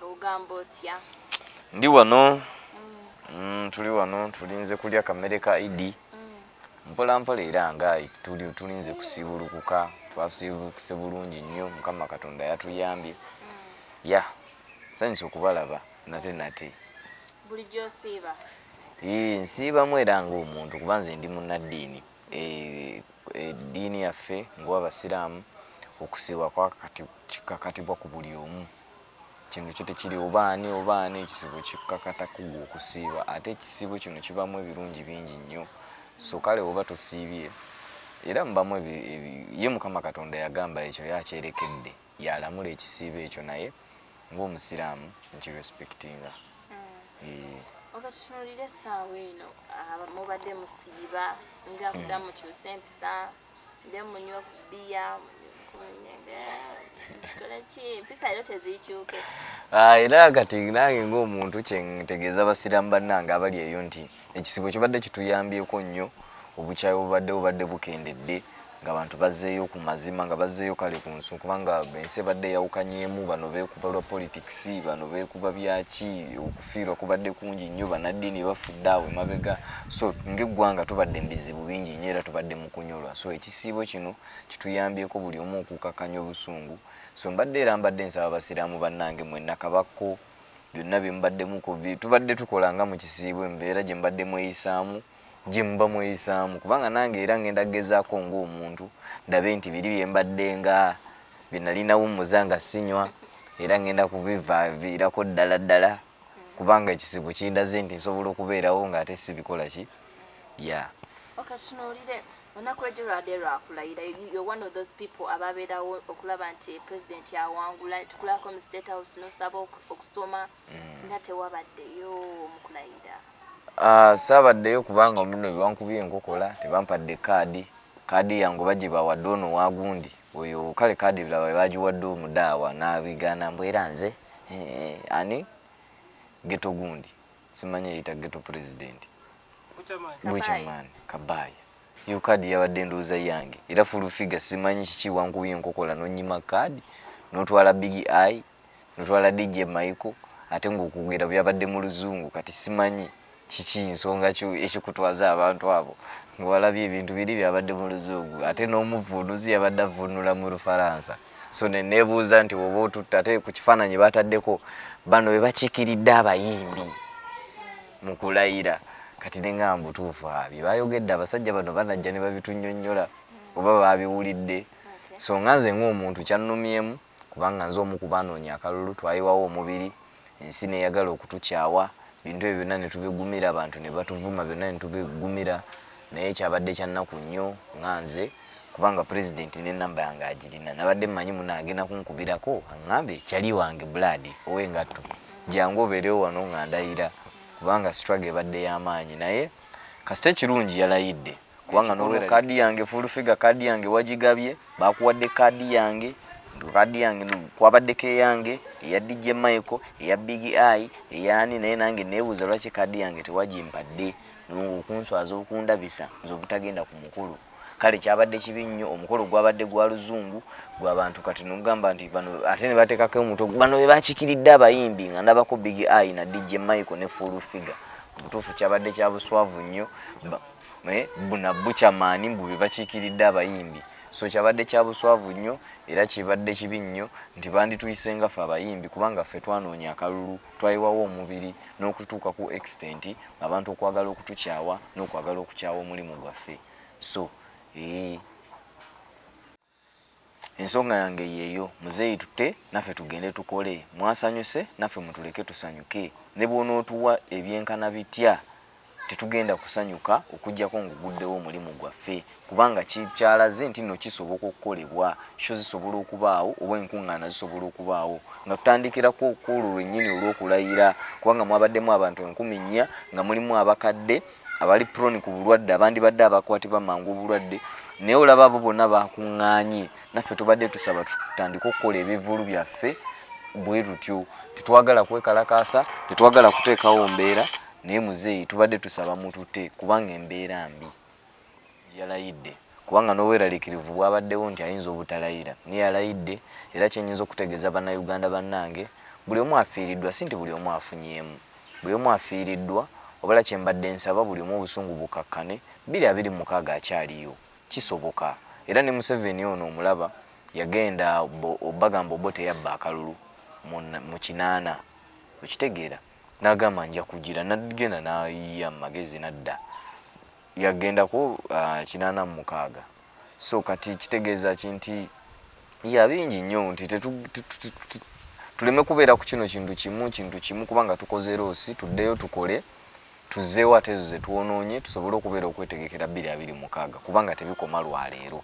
Ugambotya ndi wano tuli wano tulinze kulya kamere ka Idi mpola mpola era nga tulinze kusibulukuka twasibulukise bulungi nnyo Mukama Katonda yatuyambye ya sanyusa okubalaba nate bulijjo osiiba nsiibamu era ng'omuntu kuba nze ndi munnaddiini eddiini yaffe ng'Abasiraamu okusiiba kikakatibwa ku buli omu kintu kyo tekiri obaani ekisibo kikakata kugwa okusiiba ate ekisibo kino kibamu ebirungi bingi nnyo so kale oba tosiibye era mubamu ye Mukama Katonda yagamba ekyo yakyerekedde yalamula ekisiibo ekyo naye ng'Omusiraamu nkirespectinga. Okatutunulira essaawa eno mubadde musiiba nga kudda mukyusa empisa nde munywa bbiya empisa ero teziikyuke era kati nange ng'omuntu kyentegeeza Abasiraamu bannange abali eyo nti ekisibo kibadde kituyambyeko nnyo obukyayi obubadde bukendedde ng'abantu bazzeeyo ku mazima nga bazzeeyo kale ku nsu kubanga ensi ebadde yawukanyeemu bano beekuba lwa politics bano beekuba byaki okufiirwa kubadde kungi nnyo bannaddiini bafudde awo emabega so ng'eggwanga tubadde mu bizibu bingi nnyo era tubadde mu kunyolwa so ekisiibo kino kituyambyeko buli omu okukakanya obusungu so mbadde nsaba Abasiraamu bannange mwenna kabakko byonna bye mubaddemuko tubadde tukola nga mu kisiibo embeera gye mbadde mweyisaamu gye muba mweyisaamu kubanga nange era ngenda gezaako ng'omuntu ndabe nti biri bye mbadde nga bye nalina wummuza nga sinywa era ngenda kubivaaviirako ddala kubanga ekisibo kindaze nti nsobola okubeerawo ng'ate sibikola ki ya okatunuulire olunaku lw'ejjo lwadde lwakulayira you're one of those people ababeerawo okulaba nti president awangula tukulako mu State House n'osaba okusoma nga tewabaddeyo mu kulayira. Saabaddeyo kubanga omuno bebankubye enkokola tebampadde kaadi yange bagibawadde ono wagundi oyo kale kaadi biraba bagiwadde omudaawa n'abigaana mbwera nze ani geto gundi simanyi eyita geto president Buchaman Kabaya yo kaadi yabadde ndooza yange era full figure simanyi kiki wankubye enkokola n'onyima kaadi n'otwala Big Eye n'otwala DJ Michael ate ng'okugera byabadde mu luzungu kati simanyi kiki nsonga ekikutwaza abantu abo ng'olabye ebintu biri byabadde mu luzungu ate n'omuvuunuzi yabadde avvuunula mu Lufalansa so nebuuza nti oba otutta ate ku kifaananyi bataddeko bano be bakiikiridde abayimbi mu kulayira kati ne nga mbutuufu abyo bayogedde abasajja bano banajja ne babitunnyonnyola oba baabiwulidde so nga nze ng'omuntu kyannumyemu kubanga nze omu ku baanoonya akalulu twayiwawo omubiri ensi neeyagala okutukyawa bintu ebyo byonna ne tubigumira abantu ne batuvuma byonna ne tubigumira naye kyabadde kyannaku nnyo nga nze kubanga president n'ennamba yange agirina nabadde mmanyi munaagenda kunkubirako aŋŋambe kyali wange blood ow'engatto jangu obeerewo wano nga ndayira kubanga struggle ebadde y'amaanyi naye kasita ekirungi yalayidde kubanga n'olwo kaadi yange full figure kaadi yange wagigabye bakuwadde kaadi yange kwabaddeko eyange eya DJ Michael eya Big Eye eyani naye nange neebuuza lwaki kaadi yange tewagimpadde n'okunswaza okundabisa nze obutagenda ku mukulu kale kyabadde kibi nnyo omukolo gwabadde gwa luzungu gw'abantu kati n'ogamba nti bano ate ne bateekako omutwe bano be bakikiridde abayimbi nga ndabako Big Eye na DJ Michael ne full figure butuufu kyabadde kya buswavu nnyo buna Buchaman mbu be bakiikiridde abayimbi so kyabadde kya buswavu nnyo era kibadde kibi nnyo nti bandituyise nga ffe abayimbi kubanga ffe twanoonya akalulu twayiwawo omubiri n'okutuuka ku extent abantu okwagala okutukyawa n'okwagala okukyawa omulimu gwaffe so ensonga yange yeeyo muzeeyi tutte naffe tugende tukole mwasanyuse naffe mutuleke tusanyuke ne bw'onootuwa ebyenkana bitya tetugenda kusanyuka okujjako nguguddewo omulimu gwaffe kubanga kikyalaze nti nno kisoboka okukolebwa sho zisobola okubaawo oba enkuŋŋaana zisobola okubaawo nga tutandikirako olwo lwennyini olw'okulayira kubanga mwabaddemu abantu 4,000 nga mulimu abakadde abali prone ku bulwadde abandibadde abakwatibwa mangu obulwadde naye olaba abo bonna bakuŋŋaanye naffe tubadde tusaba tutandike okukola ebivvulu byaffe bwe tutyo tetwagala kwekalakaasa tetwagala kuteekawo mbeera naye muzeeyi tubadde tusaba mututte kubanga embeera mbi yalayidde kubanga n'obweraliikirivu bwabaddewo nti ayinza obutalayira naye yalayidde era kyenyinza okutegeeza bannayuganda bannange buli omu afiiriddwa sinti buli omu afunyeemu buli omu afiiriddwa obala kyembadde nsaba buli omu obusungu bukakkane 2026 akyaliyo kisoboka era ne Museveni ono omulaba yagenda obagamba obo teyabba akalulu mu kinaana okitegeera n'agamba nja kugira nagenda n'ayiya magezi nadda yagendako 86 so kati kitegeeza kinti ya bingi nnyo nti tuleme kubeera ku kino kintu kimu kubanga tukoze roosi tuddeyo tukole tuzeewo ate ze tuwonoonye tusobole okubeera okwetegekera 2026 kubanga tebikoma lwaleero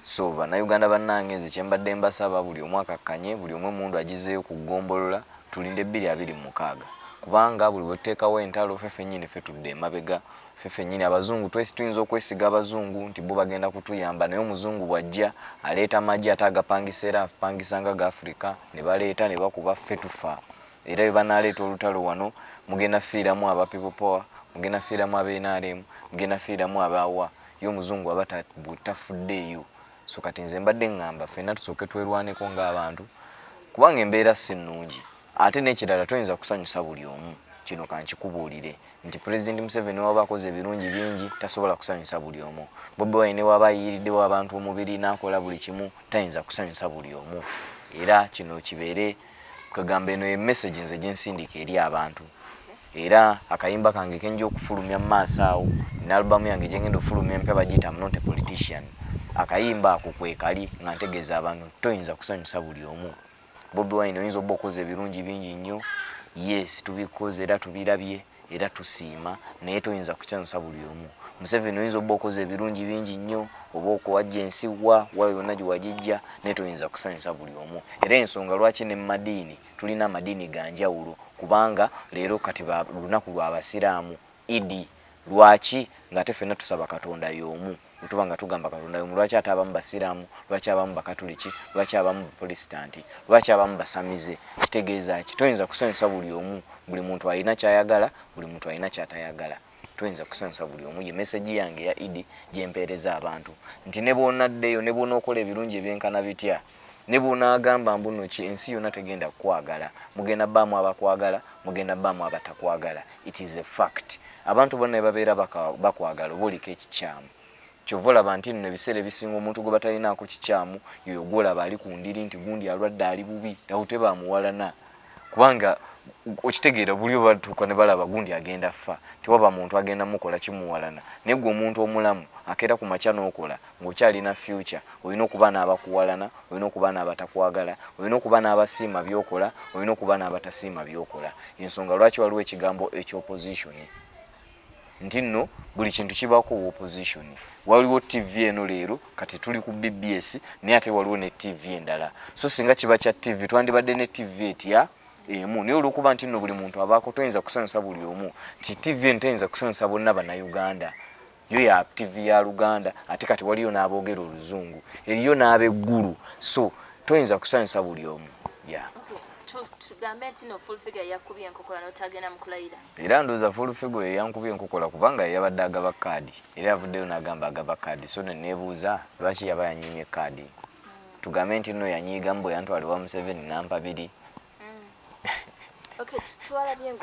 so bannayuganda bannange nze kyembadde mbasaba buli omu akakkanye buli omu emundu agizeeyo ku ggombolola tulinde 2026 kubanga buli bwetuteekawo entalo ffe nnyini ffe tudde emabega ffe nnyini abazungu tuyinza okwesiga abazungu nti bo bagenda kutuyamba naye omuzungu bw'ajja aleeta amagye ate agapangisa era apangisanga ga Afrika ne baleeta ne bakuba ffe tufa era bwe banaaleeta olutalo wano mugenda fiiramu aba people power mugenda fiiramu ab'NRM mugenda fiiramu abawa ye omuzungu aba tafuddeeyo so kati nze mbadde ngamba ffenna tusooke twerwaneko ng'abantu kubanga embeera si nnungi ate n'ekirala toyinza kusanyusa buli omu kino kankikubuulire nti President Museveni waba akoze ebirungi bingi tasobola kusanyusa buli omu Bobi Wine waba ayiyiriddewo abantu omubiri n'akola buli kimu tayinza kusanyusa buli omu era kino kibeere kagamba eno message nze gyensindika eri abantu era akayimba kange kenja okufulumya mu maaso awo n'albamu yange gyengenda ofulumya empya bagiyita I'm not a politician akayimba ako kwekali nga ntegeeza abantu toyinza kusanyusa buli omu Bobi Wine oyinza oba okoze ebirungi bingi nnyo yes tubikoze era tubirabye era tusiima naye toyinza kusanyusa buli omu Museveni oyinza oba okoze ebirungi bingi nnyo oba okuwajja ensiwa wayo yonna gye wagijja naye toyinza kusanyusa buli omu era ensonga lwaki ne mu madiini tulina amadiini ga njawulo kubanga leero kati lunaku lw'abasiraamu idi lwaki ng'ate ffenna tusaba katonda y'omu tuba nga tugamba katonda y'omu lwaki ate abamu basiraamu lwaki abamu bakatuliki lwaki abamu bapolisitanti lwaki abamu basamize kitegeeza ki toyinza kusanyusa buli omu buli muntu alina kyayagala buli muntu alina kyatayagala toyinza kusanyusa buli omu ye message yange ya idi gyempeereza abantu nti ne bw'onaddeyo ne bw'onookola ebirungi ebyenkana bitya ne bw'onaagamba mbuno ki ensi yonna tegenda kukwagala mugenda bbaamu abakwagala mugenda bbaamu abatakwagala it is a fact abantu bonna ne babeera bakwagala oba oliko ekikyamu kyova olaba nti nno ebiseera ebisinga omuntu gwe batalinaako kikyamu yoyo gwolaba ali ku ndiri nti gundi alwadde ali bubi awo tebaamuwalana kubanga okitegeera buli oba batuuka ne balaba gundi agenda ffa tewaba muntu agenda mukola kimuwalana naye gwe omuntu omulamu akeera ku makya n'okola ng'okyalina future olina okuba n'abakuwalana olina okuba n'abatakwagala olina okuba n'abasiima by'okola olina okuba n'abatasiima by'okola ensonga lwaki waliwo ekigambo eky'opposition nti nno buli kintu kibaako opposition waliwo TV eno leero kati tuli ku BBS naye ate waliwo ne TV endala so singa kiba kya TV twandibadde ne TV etya emu naye olwokuba nti nno buli muntu abaako toyinza kusanyusa buli omu ti TV eno toyinza kusanyusa bonna bannayuganda yo ya TV ya Luganda ate kati waliyo n'aboogera oluzungu eriyo n'abeggulu so toyinza kusanyusa buli omu tugambe nti no full figure yakubye enkokola n'otagenda mu kulayira era ndowooza full figure yankubye enkokola kubanga yabadde agaba kaadi era yavuddeyo n'agamba agaba kaadi so ne neebuuza lwaki yaba yanyimye kaadi tugambe nti nno yanyiigamu bwe yantwala wa Museveni nampa 2 okay twalabye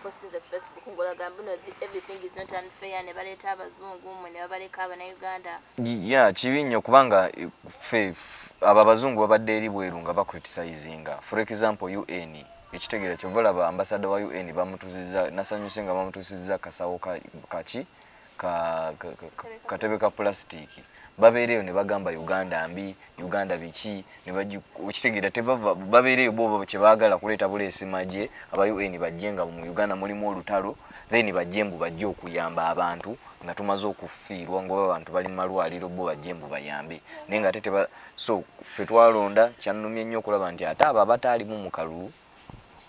postinze ku Facebook ng'olagamba no everything is not unfair ne baleeta abazungu mwe ne babaleka abannayuganda ya kibi nnyo kubanga ffe abo abazungu babadde eri bweru nga bacriticinga for example UN ekitegeera kyova olaba ambassador wa UN bamutuziza nasanyuse nga bamutusiza kasawo katebe ka plastic babeereyo ne bagamba Uganda mbi Uganda biki ne okitegeera babeereyo bo kye baagala kuleeta buleesi magye aba UN bajjenga mu Uganda mulimu olutalo then bajjembu bajje okuyamba abantu nga tumaze okufiirwa ngoba abantu bali mu malwaliro bo bajjembu bayambe naye nga tete so ffe twalonda kyannumye nnyo okulaba nti ate abo abataalimu mu kalulu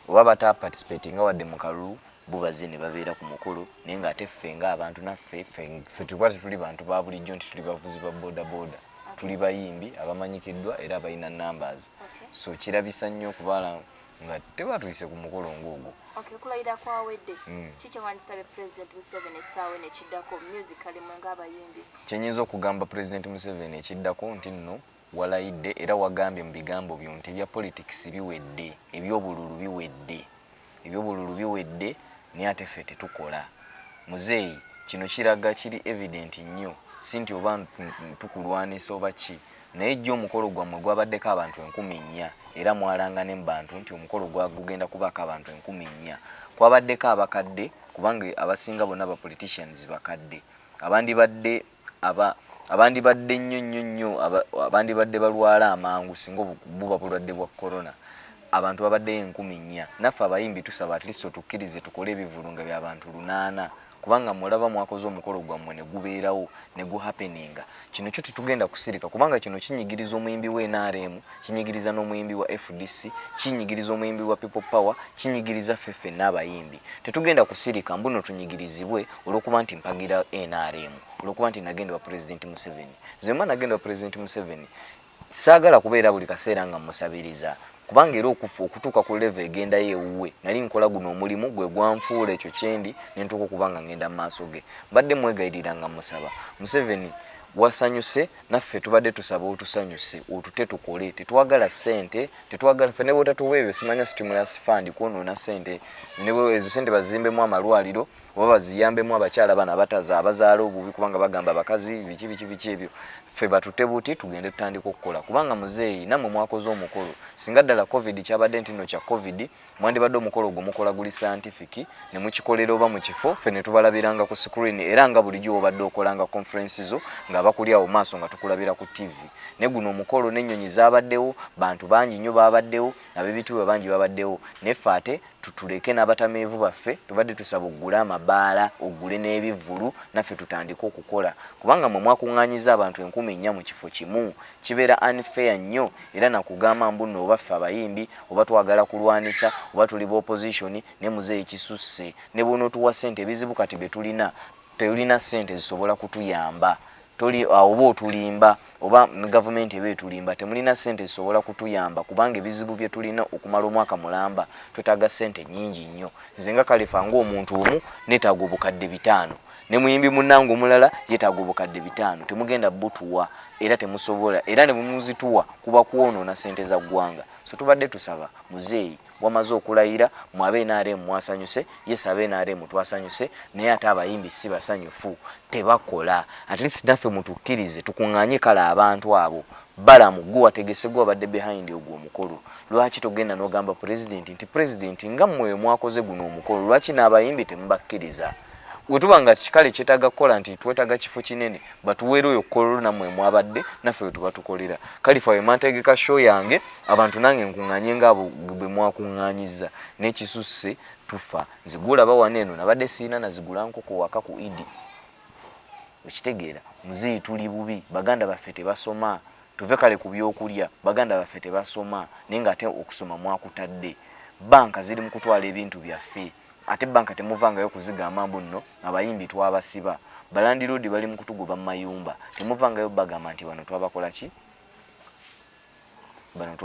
oba bataparticipatinga wadde mu kalulu bo bazze ne babeera ku mukolo naye nga ate ffe ng'abantu naffe ffe tukwate tuli bantu ba bulijjo nti tuli bavuzi ba boda boda tuli bayimbi abamanyikiddwa era abalina numbers so kirabisa nnyo okubala nga tebatuyise ku mukolo ng'ogwo kulayira kwawedde kiki wandisabye President Museveni essaawa eno ekiddako musically mwe ng'abayimbi kyenyinza okugamba President Museveni ekiddako nti nno walayidde era wagambye mu bigambo byo nti ebya politics biwedde, ebyobululu biwedde naye ate ffe tetukola. Muzeeyi kino kiraga kiri evident nnyo, si nti oba tukulwanisa oba ki, naye jjo omukolo gwammwe gwabaddeko abantu 4,000 era mwalanga ne mu bantu nti omukolo gwagugenda kubaako abantu 4,000. Kwabaddeko abakadde kubanga abasinga bonna ba politicians bakadde, abandi badde nnyo abandi badde balwala amangu singa buba bulwadde bwa corona. Abantu babaddeyo 10,000. Naffe abayimbi tusaba at least tukkirize tukole ebivulunga by'abantu 800 kubanga mulaba mwakoze omukolo gwammwe ne gubeerawo ne guhappeninga. Kino kyo tetugenda kusirika kubanga kino kinyigiriza omuyimbi we NRM, kinyigiriza n'omuyimbi wa FDC, kinyigiriza omuyimbi wa People Power, kinyigiriza ffeffe n'abayimbi. Tetugenda kusirika mbuno tunyigirizibwe olw'okuba nti mpagira NRM, olw'okuba nti nagenda wa President Museveni. Zemma nagenda wa President Museveni saagala kubeera buli kaseera nga musabiriza kubanga era okutuuka ku level egenda yeewuwe nali nkola guno omulimu gwe gwanfuula ekyo kyendi nentuuka okubanga ngenda mu maaso ge. Mbadde mwegayirira nga musaba Museveni wasanyuse naffe tubadde tusaba otusanyuse otute tukole, tetwagala ssente, tetwagala ffe ne bwotatuwa ebyo simanya stimulus fund kwonoona ssente, ezo ssente bazimbemu amalwaliro oba baziyambemu abakyala bana abazaala obubi kubanga bagamba abakazi biki ebyo. Ffe batute buti tugende tutandika okukola kubanga muzeeyi nammwe mwakoze omukolo singa ddala covid kyabadde nti nno kya covid mwandibadde omukolo gwo mukola guli scientific ne mukikolera oba mu kifo ffe ne tubalabiranga ku screen era nga bulijjo obadde okolanga conference zo nga bakuli awo maaso nga tukulabira ku TV. Ne guno omukolo n'ennyonyi zaabaddewo, bantu bangi nnyo baabaddewo, ab'ebituba bangi babaddewo, neffe ate tutuleke n'abatameevu baffe tubadde tusaba oggule amabaala oggule n'ebivvulu naffe tutandike okukola kubanga mwe mwakuŋŋaanyiza abantu 10,000 mu kifo kimu kibeera unfair nnyo era nakugamba mbuno oba ffe abayimbi oba twagala kulwanisa oba tuli opposition ne muzeeyi kisusse ne bw'onootuwa ssente ebizibu kati be tulina ssente zisobola kutuyamba oba otulimba oba gavumenti ebe etulimba temulina ssente zisobola kutuyamba kubanga ebizibu bye tulina okumala omwaka mulamba twetaaga ssente nnyingi nnyo. Nze nga Kalefa ng'omuntu omu neetaaga obukadde 5 ne muyimbi munnange omulala yeetaaga obukadde 5 temugenda butuwa era temusobola era ne mumuzituwa kuba kwonoona ssente za ggwanga. So tubadde tusaba muzeeyi wamaze okulayira mwabe NRM mwasanyuse yes abe NRM twasanyuse naye ate abayimbi si basanyufu tebakola at least naffe mutukkirize tukuŋŋaanye kala abantu abo balamu gwe wategese gwe wabadde behind ogwo omukolo. Lwaki togenda n'ogamba president nti president nga mmwe mwakoze guno omukolo lwaki n'abayimbi temubakkiriza? Wetuba kikale kyetaaga kukola nti twetaaga kifo kinene batuweera oyo kololo nammwe mwabadde naffe we tuba tukolera. Kalifa we mantegeka show yange abantu nange nkuŋŋaanye ng'abo bwe mwakuŋŋaanyiza n'ekisusse tufa. Nzigula bawana eno nabadde siina nazigula nkoko waka ku Idi. Okitegeera muzeeyi tuli bubi baganda baffe tebasoma tuve kale ku byokulya baganda baffe tebasoma naye ng'ate okusoma mwakutadde. Banka ziri mu kutwala ebintu byaffe ate banka temuvangayo kuzigamba mbuno abayimbi twabasiba balandi road bali mu kutugoba mu mayumba temuvangayo bagamba nti bano twabakola ki bano